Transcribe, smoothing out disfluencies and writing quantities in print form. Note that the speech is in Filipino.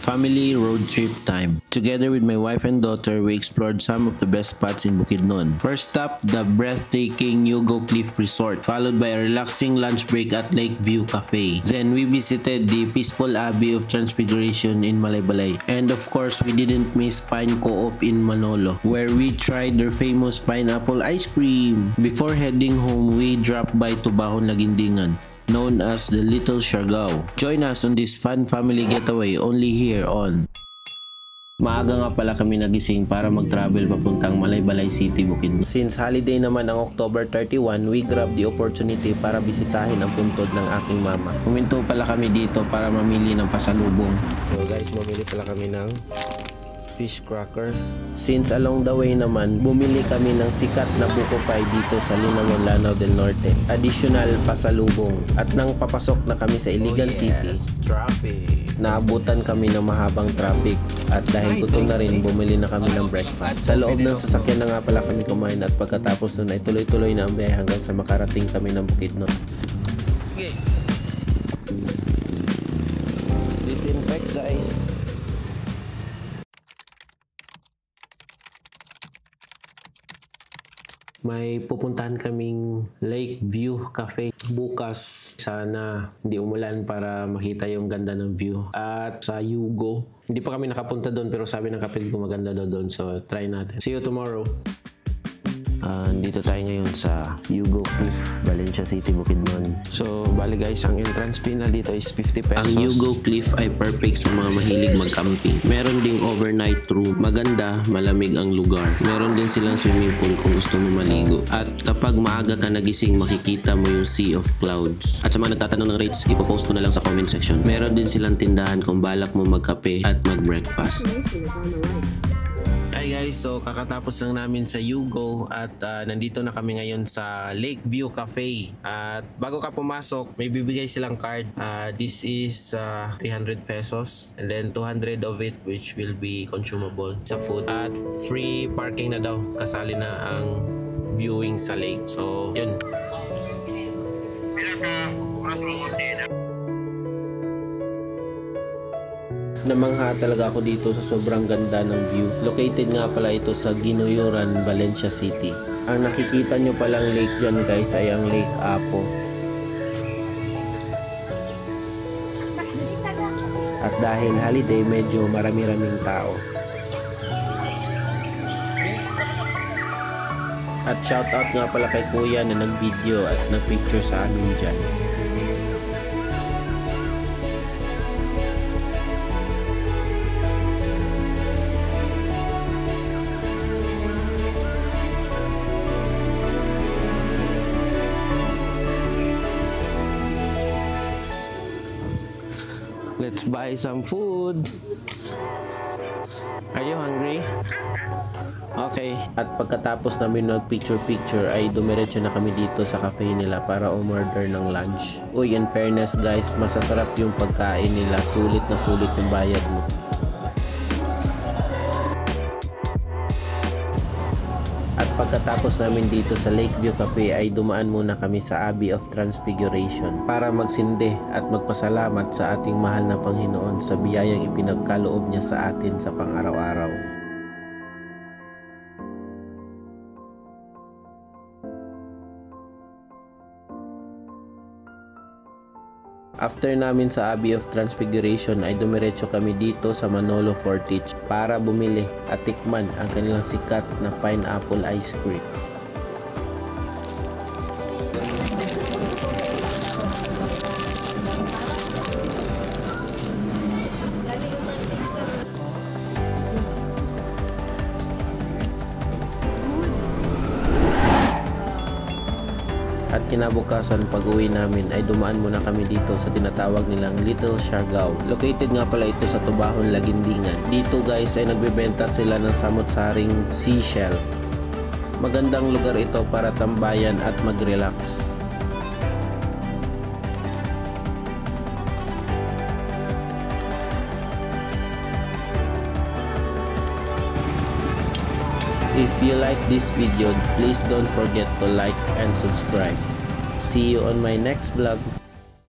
family road trip time. Together with my wife and daughter, we explored some of the best spots in Bukidnon. First stop, the breathtaking Yugo Cliff Resort, followed by a relaxing lunch break at Lakeview Cafe. Then we visited the peaceful Abbey of Transfiguration in Malaybalay. And of course, we didn't miss Pine Co-op in Manolo, where we tried their famous pineapple ice cream. Before heading home, we dropped by Tubahon Lagindingan, known as the Little Siargao. Join us on this fun family getaway only here on... Maaga nga pala kami nagising para mag-travel papuntang Malaybalay City, Bukidnon. Since holiday naman ang October 31, we grabbed the opportunity para bisitahin ang puntod ng aking mama. Huminto pala kami dito para mamili ng pasalubong. So guys, mamili pala kami ng fish cracker. Since along the way naman, bumili kami ng sikat na buko pie dito sa Linamon, Lanao del Norte. Additional pasalubong. At nang papasok na kami sa Iligan City, naabutan kami ng mahabang traffic. At dahil gutom na rin, bumili na kami ng breakfast. Sa loob ng sasakyan na nga pala kami kumain at pagkatapos nun ay tuloy-tuloy na ang biyahe hanggang sa makarating kami ng Bukidnon. Okay. Disinfect guys. May pupuntahan kaming Lakeview Cafe bukas. Sana hindi umulan para makita yung ganda ng view. At sa Yugo, hindi pa kami nakapunta doon pero sabi ng kapatid ko maganda daw doon. So try natin. See you tomorrow. Dito tayo ngayon sa Yugo Cliff, Valencia City, Bukidnon. So, bali guys, ang entrance fee na dito is 50 pesos. Ang Yugo Cliff ay perfect sa mga mahilig mag-camping. Meron ding overnight room. Maganda, malamig ang lugar. Meron din silang swimming pool kung gusto mo maligo. At kapag maaga ka nagising, makikita mo yung sea of clouds. At sa mga nagtatanong ng rates, ipopost ko na lang sa comment section. Meron din silang tindahan kung balak mo magkape at mag-breakfast. Hi guys, so kakatapos lang namin sa Yugo at nandito na kami ngayon sa Lakeview Cafe. At bago ka pumasok, may bibigay silang card. This is 300 pesos and then 200 of it which will be consumable sa food. At free parking na daw, kasali na ang viewing sa lake. So yun. Namangha talaga ako dito sa sobrang ganda ng view. Located nga pala ito sa Ginuyuran, Valencia City. Ang nakikita nyo palang lake dyan guys ay ang Lake Apo. At dahil holiday, medyo marami-raming tao. At shoutout nga pala kay Kuya na nag-video at nag-picture sa amin dyan. Let's buy some food. Are you hungry? Okay. At pagkatapos namin nag-picture-picture ay dumiretso na kami dito sa cafe nila para umorder ng lunch. Uy, in fairness guys, masasarap yung pagkain nila. Sulit na sulit yung bayad mo. At pagkatapos namin dito sa Lakeview Cafe ay dumaan muna kami sa Abbey of Transfiguration para magsindi at magpasalamat sa ating mahal na Panginoon sa biyayang ipinagkaloob niya sa atin sa pang-araw-araw. After namin sa Abbey of Transfiguration ay dumiretso kami dito sa Manolo Fortich para bumili at tikman ang kanilang sikat na pineapple ice cream. At kinabukasan pag-uwi namin ay dumaan muna kami dito sa tinatawag nilang Little Siargao. Located nga pala ito sa Tubahon, Lagindingan. Dito guys ay nagbebenta sila ng samot-saring seashell. Magandang lugar ito para tambayan at mag-relax. If you like this video, please don't forget to like and subscribe. See you on my next vlog.